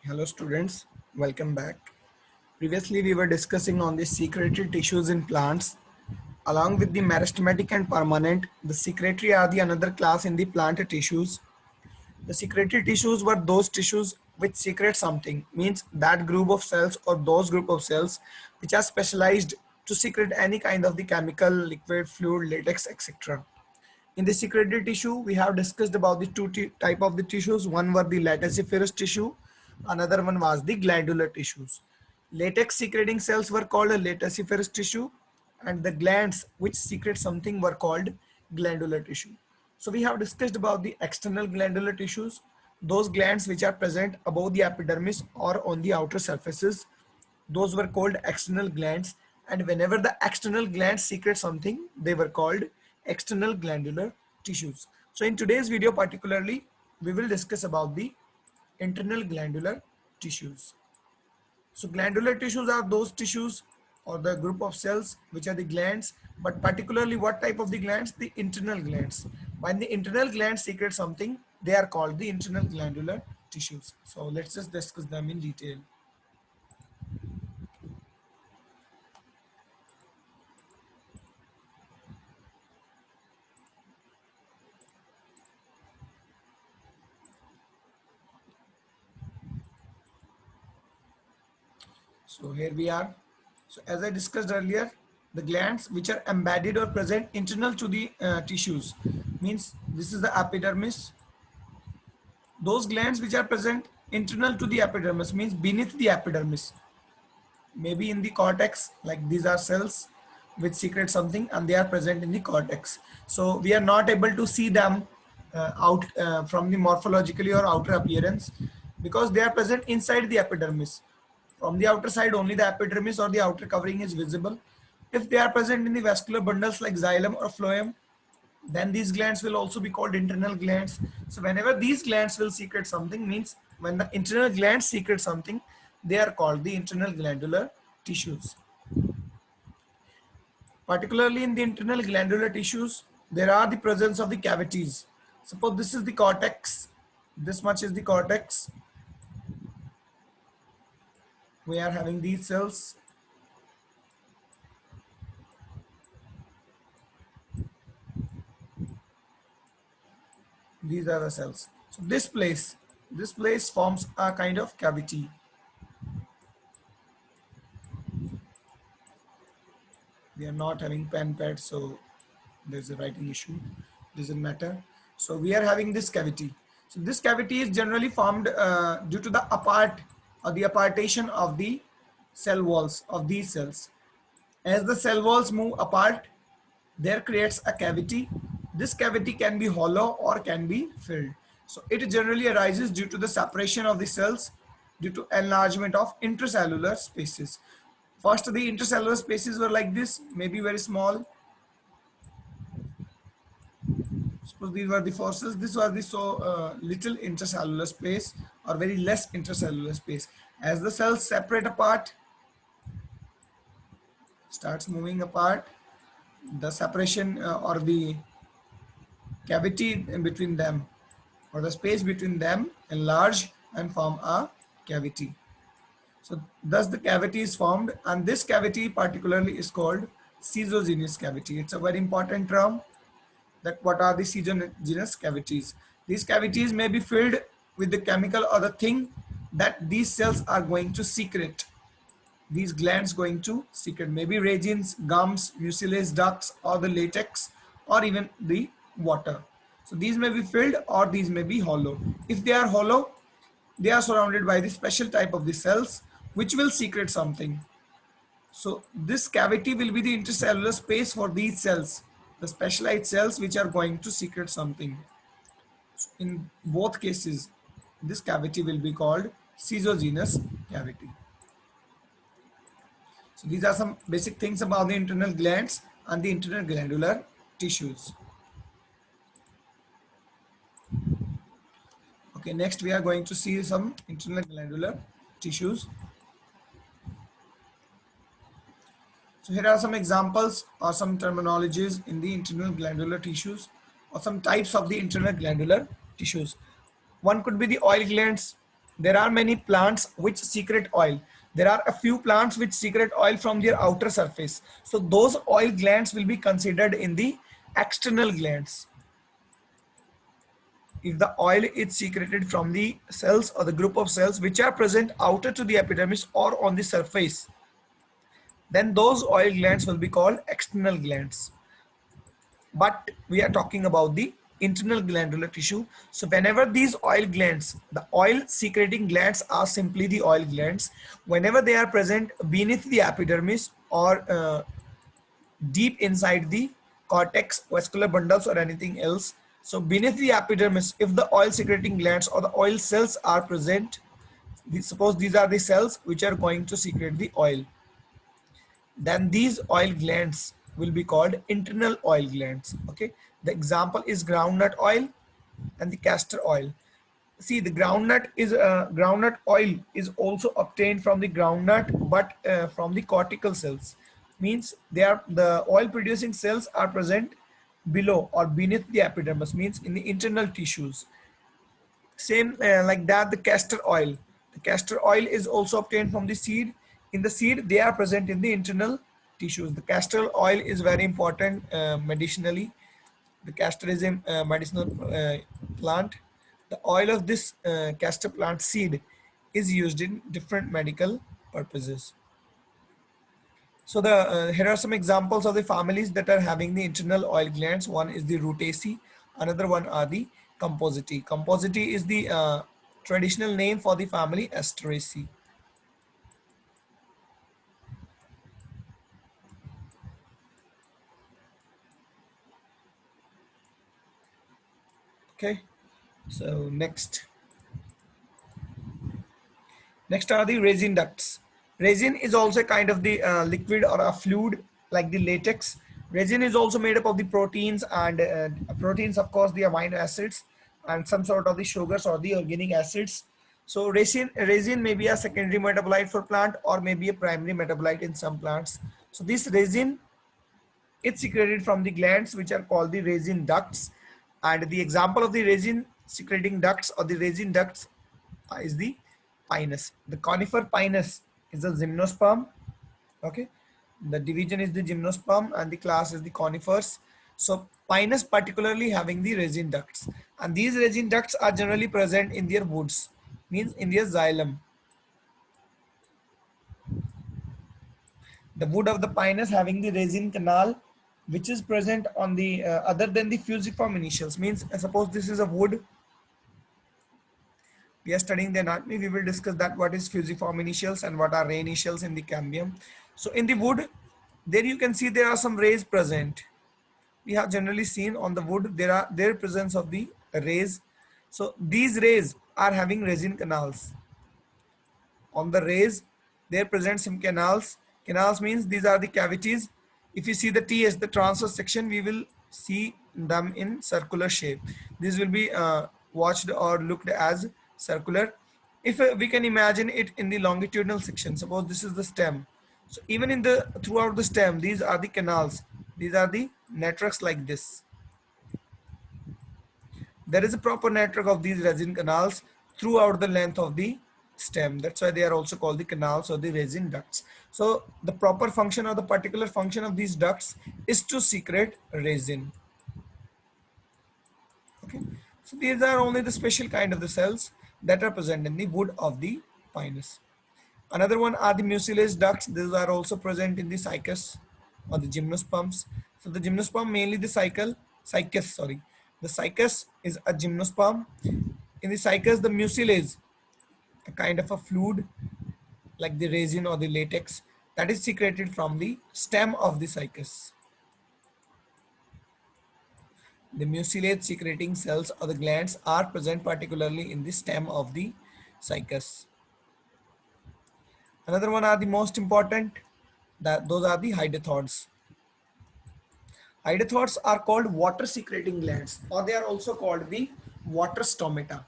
Hello students, welcome back. Previously we were discussing on the secretory tissues in plants. Along with the meristematic and permanent, the secretory are the another class in the plant tissues. The secretory tissues were those tissues which secrete something, means that group of cells or those group of cells which are specialized to secrete any kind of the chemical, liquid, fluid, latex, etc. In the secretory tissue, we have discussed about the two type of the tissues. One were the lactiferous tissue, another one was the glandular tissues. Latex secreting cells were called a lactiferous tissue, and the glands which secrete something were called glandular tissue. So we have discussed about the external glandular tissues, those glands which are present above the epidermis or on the outer surfaces. Those were called external glands, and whenever the external glands secrete something, they were called external glandular tissues. So in today's video particularly, we will discuss about the internal glandular tissues. So glandular tissues are those tissues or the group of cells which are the glands, but particularly what type of the glands? The internal glands. When the internal glands secrete something, they are called the internal glandular tissues. So let's just discuss them in detail. So here we are. So as I discussed earlier, the glands which are embedded or present internal to the tissues, means this is the epidermis. Those glands which are present internal to the epidermis, means beneath the epidermis, maybe in the cortex, like these are cells which secrete something and they are present in the cortex. So we are not able to see them out from the morphologically or outer appearance, because they are present inside the epidermis. From the outer side only the epidermis or the outer covering is visible. If they are present in the vascular bundles like xylem or phloem, then these glands will also be called internal glands. So whenever these glands will secrete something, means when the internal glands secrete something, they are called the internal glandular tissues. Particularly in the internal glandular tissues, there are the presence of the cavities. Suppose this is the cortex, this much is the cortex. We are having these cells. These are the cells. So this place forms a kind of cavity. We are not having pen pad, so there's a writing issue. Doesn't matter. So we are having this cavity. So this cavity is generally formed due to the apart or the apartation of the cell walls of these cells. As the cell walls move apart, there creates a cavity. This cavity can be hollow or can be filled. So it generally arises due to the separation of the cells due to enlargement of intracellular spaces. First, the intercellular spaces were like this, maybe very small. Suppose these were the forces. This was the little intercellular space or very less intercellular space. As the cells separate apart, starts moving apart, the separation or the cavity in between them or the space between them enlarge and form a cavity. So thus the cavity is formed, and this cavity particularly is called caesogenous cavity. It's a very important term, that what are the caesogenous cavities. These cavities may be filled with the chemical or the thing that these cells are going to secrete. These glands going to secrete, maybe resins, gums, mucilage ducts, or the latex, or even the water. So these may be filled or these may be hollow. If they are hollow, they are surrounded by the special type of the cells which will secrete something. So this cavity will be the intercellular space for these cells, the specialized cells which are going to secrete something. In both cases, this cavity will be called caesogenous cavity. So these are some basic things about the internal glands and the internal glandular tissues. Okay, next we are going to see some internal glandular tissues. So here are some examples or some terminologies in the internal glandular tissues or some types of the internal glandular tissues. One could be the oil glands. There are many plants which secrete oil. There are a few plants which secrete oil from their outer surface. So those oil glands will be considered in the external glands. If the oil is secreted from the cells or the group of cells which are present outer to the epidermis or on the surface, then those oil glands will be called external glands. But we are talking about the internal glandular tissue. So whenever these oil glands, the oil secreting glands are simply the oil glands, whenever they are present beneath the epidermis or deep inside the cortex, vascular bundles or anything else, so beneath the epidermis, if the oil secreting glands or the oil cells are present, suppose these are the cells which are going to secrete the oil, then these oil glands will be called internal oil glands. Okay, the example is groundnut oil and the castor oil. See, the groundnut oil is also obtained from the groundnut, but from the cortical cells, means they are the oil producing cells are present below or beneath the epidermis, means in the internal tissues. Same like that, the castor oil. The castor oil is also obtained from the seed. In the seed, they are present in the internal tissues. The castor oil is very important medicinally. The castor is a medicinal plant. The oil of this castor plant seed is used in different medical purposes. So here are some examples of the families that are having the internal oil glands. One is the Rutaceae, another one are the Compositae. Compositae is the traditional name for the family Asteraceae. Okay, so next are the resin ducts. Resin is also a kind of the liquid or a fluid like the latex. Resin is also made up of the proteins and proteins, of course, the amino acids and some sort of the sugars or the organic acids. So resin may be a secondary metabolite for plant or maybe a primary metabolite in some plants. So this resin, it's secreted from the glands which are called the resin ducts. And the example of the resin secreting ducts or the resin ducts is the pinus. The conifer pinus is a gymnosperm. Okay, the division is the gymnosperm and the class is the conifers. So pinus particularly having the resin ducts, and these resin ducts are generally present in their woods, means in their xylem. The wood of the pinus having the resin canal which is present on the other than the fusiform initials, means suppose this is a wood. We are studying the anatomy, we will discuss that what is fusiform initials and what are ray initials in the cambium. So in the wood, there you can see there are some rays present. We have generally seen on the wood there presence of the rays. So these rays are having resin canals. On the rays, there present some canals. Canals means these are the cavities. If you see the TS, the transverse section, we will see them in circular shape. This will be watched or looked as circular. If we can imagine it in the longitudinal section, suppose this is the stem. So even in the throughout the stem, these are the canals. These are the networks like this. There is a proper network of these resin canals throughout the length of the stem. That's why they are also called the canals or the resin ducts. So the proper function or the particular function of these ducts is to secrete resin. Okay, so these are only the special kind of the cells that are present in the wood of the pinus. Another one are the mucilage ducts. These are also present in the cycas or the gymnosperms. So the gymnosperm, mainly the cycas, sorry. The cycas is a gymnosperm. In the cycas, the mucilage, a kind of a fluid like the resin or the latex, that is secreted from the stem of the cycas. The mucilage secreting cells or the glands are present particularly in the stem of the cycas. Another one are the most important, that those are the hydrathoids. Hydrathoids are called water secreting glands, or they are also called the water stomata.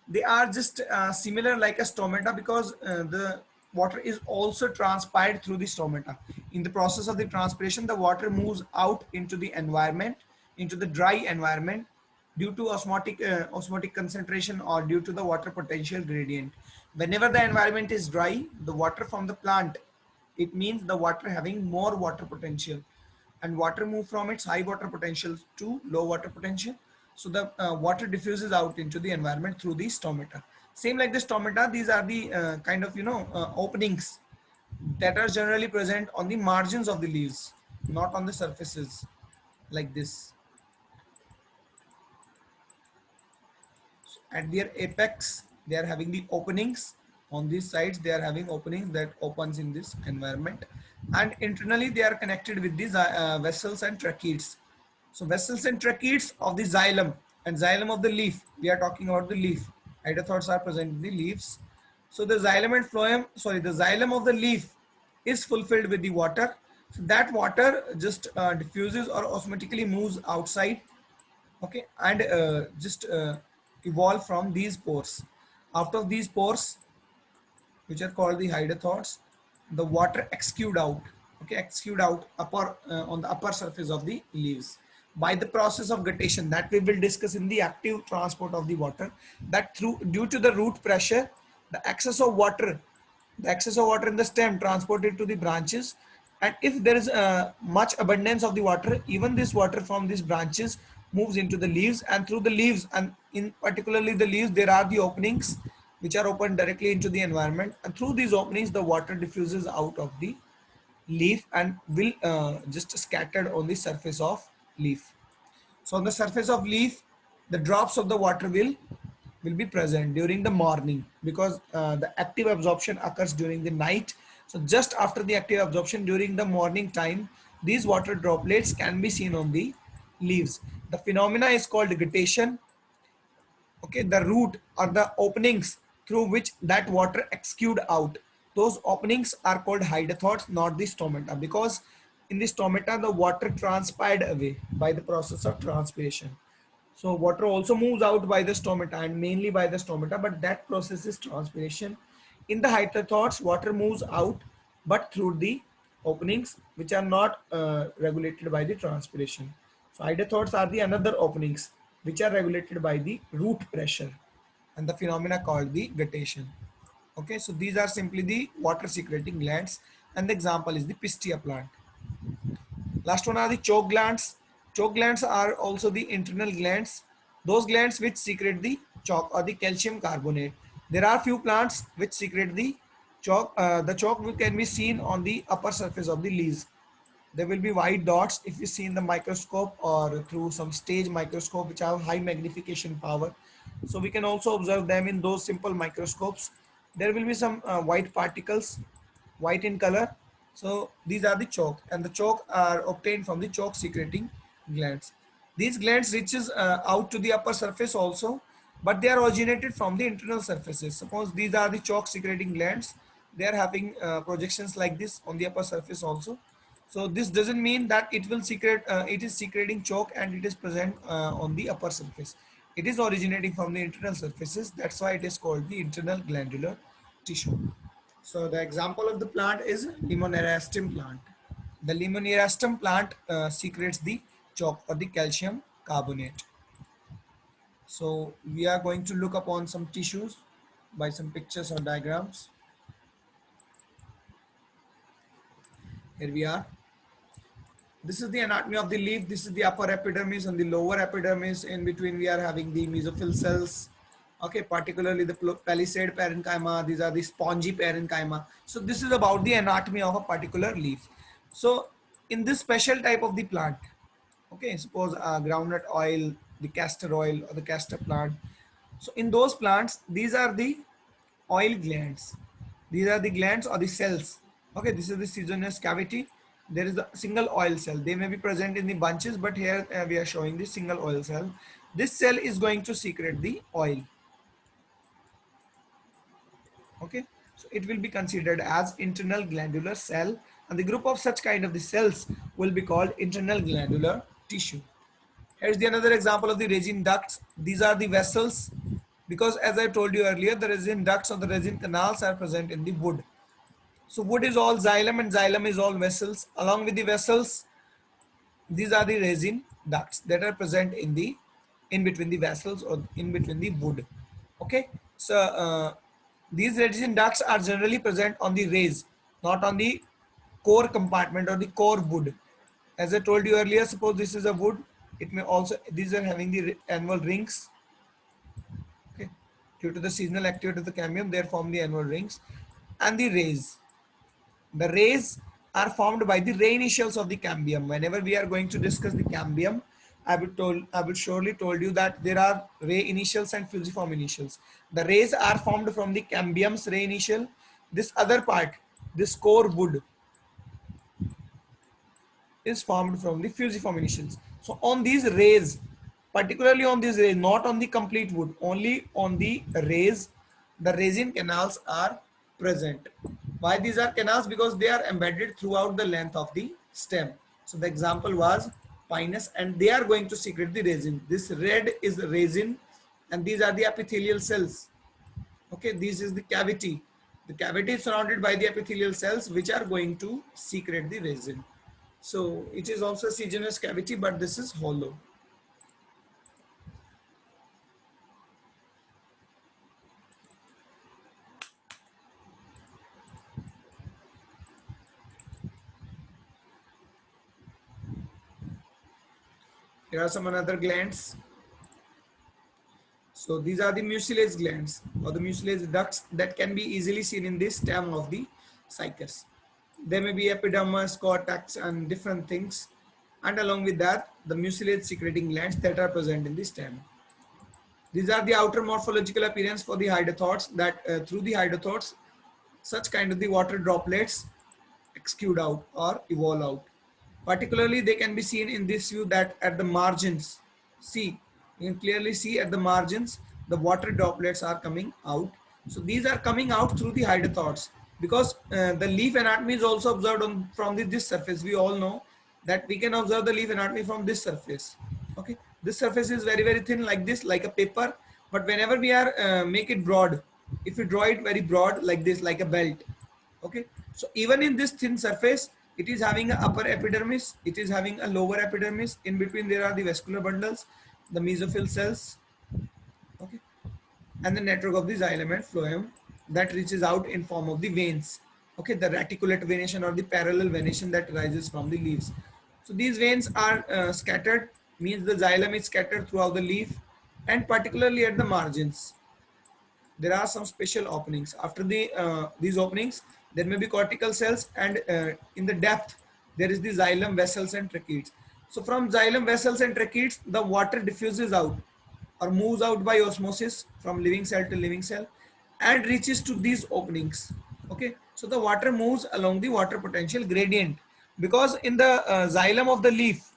They are just similar like a stomata because the water is also transpired through the stomata. In the process of the transpiration, the water moves out into the environment, into the dry environment, due to osmotic concentration or due to the water potential gradient. Whenever the environment is dry, the water from the plant, it means the water having more water potential, and water move from its high water potential to low water potential. So the water diffuses out into the environment through the stomata. Same like the stomata, these are the kind of openings that are generally present on the margins of the leaves, not on the surfaces like this. At their apex they are having the openings. On these sides they are having openings that opens in this environment, and internally they are connected with these vessels and tracheids. So vessels and tracheids of the xylem and xylem of the leaf, we are talking about the leaf. Hydrothods are present in the leaves. So the xylem and phloem, sorry, the xylem of the leaf is fulfilled with the water. So that water just diffuses or osmotically moves outside, okay, and just evolve from these pores. Out of these pores, which are called the hydrothods, the water exude out, okay, exude out upper on the upper surface of the leaves by the process of guttation that we will discuss in the active transport of the water. That through due to the root pressure, the excess of water, the excess of water in the stem transported to the branches, and if there is much abundance of the water, even this water from these branches moves into the leaves, and through the leaves, and in particularly the leaves, there are the openings which are opened directly into the environment, and through these openings the water diffuses out of the leaf and will just scattered on the surface of leaf. So on the surface of leaf, the drops of the water will be present during the morning, because the active absorption occurs during the night. So just after the active absorption during the morning time, these water droplets can be seen on the leaves. The phenomena is called guttation. Okay, the root or the openings through which that water exude out, those openings are called hydrothods, not the stomata, because in the stomata the water transpired away by the process of transpiration. So water also moves out by the stomata and mainly by the stomata, but that process is transpiration. In the hydrothods, water moves out, but through the openings which are not regulated by the transpiration. So hydrothods are the another openings which are regulated by the root pressure and the phenomena called the guttation. Okay, so these are simply the water secreting glands, and the example is the pistia plant. Last one are the choke glands. Choke glands are also the internal glands, those glands which secrete the chalk or the calcium carbonate. There are few plants which secrete the chalk. The chalk can be seen on the upper surface of the leaves. There will be white dots if you see in the microscope or through some stage microscope which have high magnification power. So we can also observe them in those simple microscopes. There will be some white particles, white in color. So these are the chalk, and the chalk are obtained from the chalk secreting glands. These glands reaches out to the upper surface also, but they are originated from the internal surfaces. Suppose these are the chalk secreting glands, they are having projections like this on the upper surface also. So this doesn't mean that it will secrete, it is secreting chalk and it is present on the upper surface. It is originating from the internal surfaces. That's why it is called the internal glandular tissue. So the example of the plant is Limoneriastum plant. The Limoneriastum plant secretes the chalk or the calcium carbonate. So we are going to look upon some tissues by some pictures or diagrams. Here we are. This is the anatomy of the leaf. This is the upper epidermis and the lower epidermis. In between we are having the mesophyll cells. Okay, particularly the palisade parenchyma. These are the spongy parenchyma. So this is about the anatomy of a particular leaf. So in this special type of the plant, okay, suppose groundnut oil, the castor oil or the castor plant. So in those plants, these are the oil glands. These are the glands or the cells. Okay, this is the seasonous cavity. There is a single oil cell. They may be present in the bunches, but here we are showing the single oil cell. This cell is going to secrete the oil. Okay, so it will be considered as internal glandular cell, and the group of such kind of the cells will be called internal glandular tissue. Here's the another example of the resin ducts. These are the vessels, because as I told you earlier, the resin ducts or the resin canals are present in the wood. So wood is all xylem and xylem is all vessels. Along with the vessels, these are the resin ducts that are present in the in between the vessels or in between the wood. Okay, so these radiation ducts are generally present on the rays, not on the core compartment or the core wood. As I told you earlier, suppose this is a wood, it may also, these are having the annual rings. Okay, due to the seasonal activity of the cambium, they form the annual rings. And the rays, the rays are formed by the ray initials of the cambium. Whenever we are going to discuss the cambium, I will surely told you that there are ray initials and fusiform initials. The rays are formed from the cambium's ray initial. This other part, this core wood, is formed from the fusiform initials. So on these rays, particularly on these rays, not on the complete wood, only on the rays, the resin canals are present. Why these are canals? Because they are embedded throughout the length of the stem. So the example was pinus, and they are going to secrete the resin. This red is the resin, and these are the epithelial cells. Okay, this is the cavity. The cavity is surrounded by the epithelial cells, which are going to secrete the resin. So it is also a ciliaginous cavity, but this is hollow. Here are some another glands. So these are the mucilage glands or the mucilage ducts that can be easily seen in the stem of the cycas. There may be epidermis, cortex, and different things. And along with that, the mucilage secreting glands that are present in the stem. These are the outer morphological appearance for the hydrothorax, that through the hydrothorax, such kind of the water droplets exude out or evolve out. Particularly, they can be seen in this view that at the margins, see, you can clearly see at the margins, the water droplets are coming out. So these are coming out through the hydrothorax, because the leaf anatomy is also observed from this surface. We all know that we can observe the leaf anatomy from this surface. Okay, this surface is very, very thin like this, like a paper. But whenever we are make it broad, if we draw it very broad like this, like a belt, okay, so even in this thin surface, it is having an upper epidermis, it is having a lower epidermis. In between there are the vascular bundles, the mesophyll cells, okay, and the network of the xylem and phloem that reaches out in form of the veins. Okay, the reticulate venation or the parallel venation that rises from the leaves. So these veins are scattered, means the xylem is scattered throughout the leaf, and particularly at the margins there are some special openings. After these openings, there may be cortical cells, and in the depth there is the xylem vessels and tracheids. So from xylem vessels and tracheids, the water diffuses out or moves out by osmosis from living cell to living cell and reaches to these openings. Okay, so the water moves along the water potential gradient, because in the xylem of the leaf,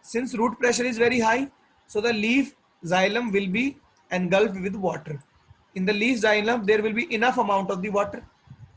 since root pressure is very high, so the leaf xylem will be engulfed with water. In the leaf xylem, there will be enough amount of the water.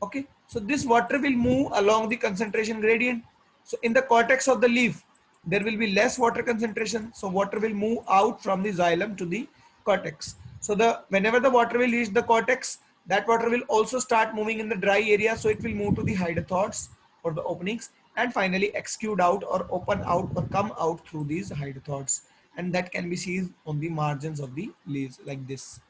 Okay, so this water will move along the concentration gradient. So in the cortex of the leaf, there will be less water concentration. So water will move out from the xylem to the cortex. So the whenever the water will reach the cortex, that water will also start moving in the dry area. So it will move to the hydrothorax or the openings, and finally exude out or open out or come out through these hydrothorax, and that can be seen on the margins of the leaves like this.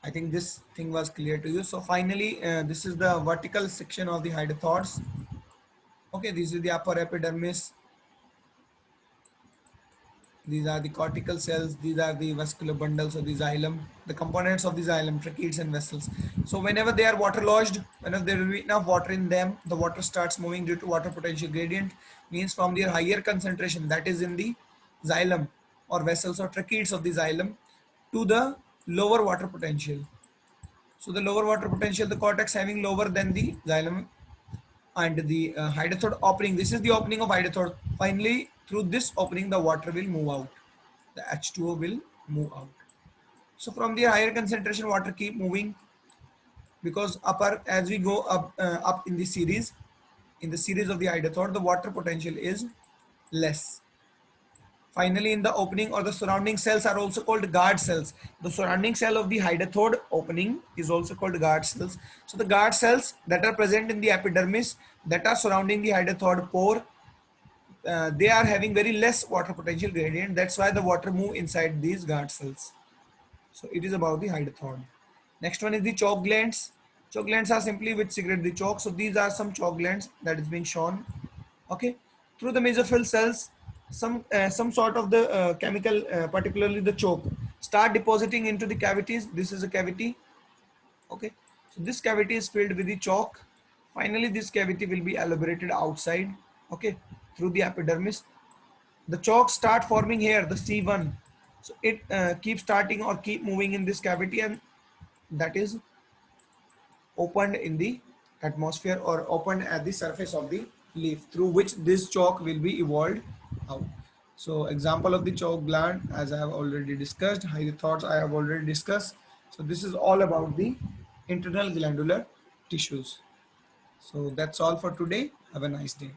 I think this thing was clear to you. So finally, this is the vertical section of the hydrothorax. Okay, this is the upper epidermis. These are the cortical cells. These are the vascular bundles of the xylem, the components of the xylem, tracheids and vessels. So whenever they are water lodged, whenever there will be enough water in them, the water starts moving due to water potential gradient, means from their higher concentration, that is in the xylem or vessels or tracheids of the xylem, to the lower water potential. So the lower water potential, the cortex having lower than the xylem, and the hydrothorax opening. This is the opening of hydrothorax. Finally, through this opening, the water will move out. The H2O will move out. So from the higher concentration, water keep moving, because upper, as we go up in the series of the hydrothorax, the water potential is less. Finally, in the opening or the surrounding cells are also called guard cells. The surrounding cell of the hydathode opening is also called guard cells. So the guard cells that are present in the epidermis that are surrounding the hydathode pore, they are having very less water potential gradient. That's why the water move inside these guard cells. So it is about the hydathode. Next one is the chalk glands. Chalk glands are simply which secrete the chalk. So these are some chalk glands that is being shown. Okay, through the mesophyll cells, some sort of the chemical, particularly the chalk, start depositing into the cavities. This is a cavity. Okay, so this cavity is filled with the chalk. Finally, this cavity will be elaborated outside. Okay, through the epidermis. The chalk start forming here, the C1. So it keeps starting or keep moving in this cavity, and that is opened in the atmosphere or opened at the surface of the leaf, through which this chalk will be evolved out. So example of the chalk gland, as I have already discussed, hydathodes I have already discussed. So this is all about the internal glandular tissues. So that's all for today. Have a nice day.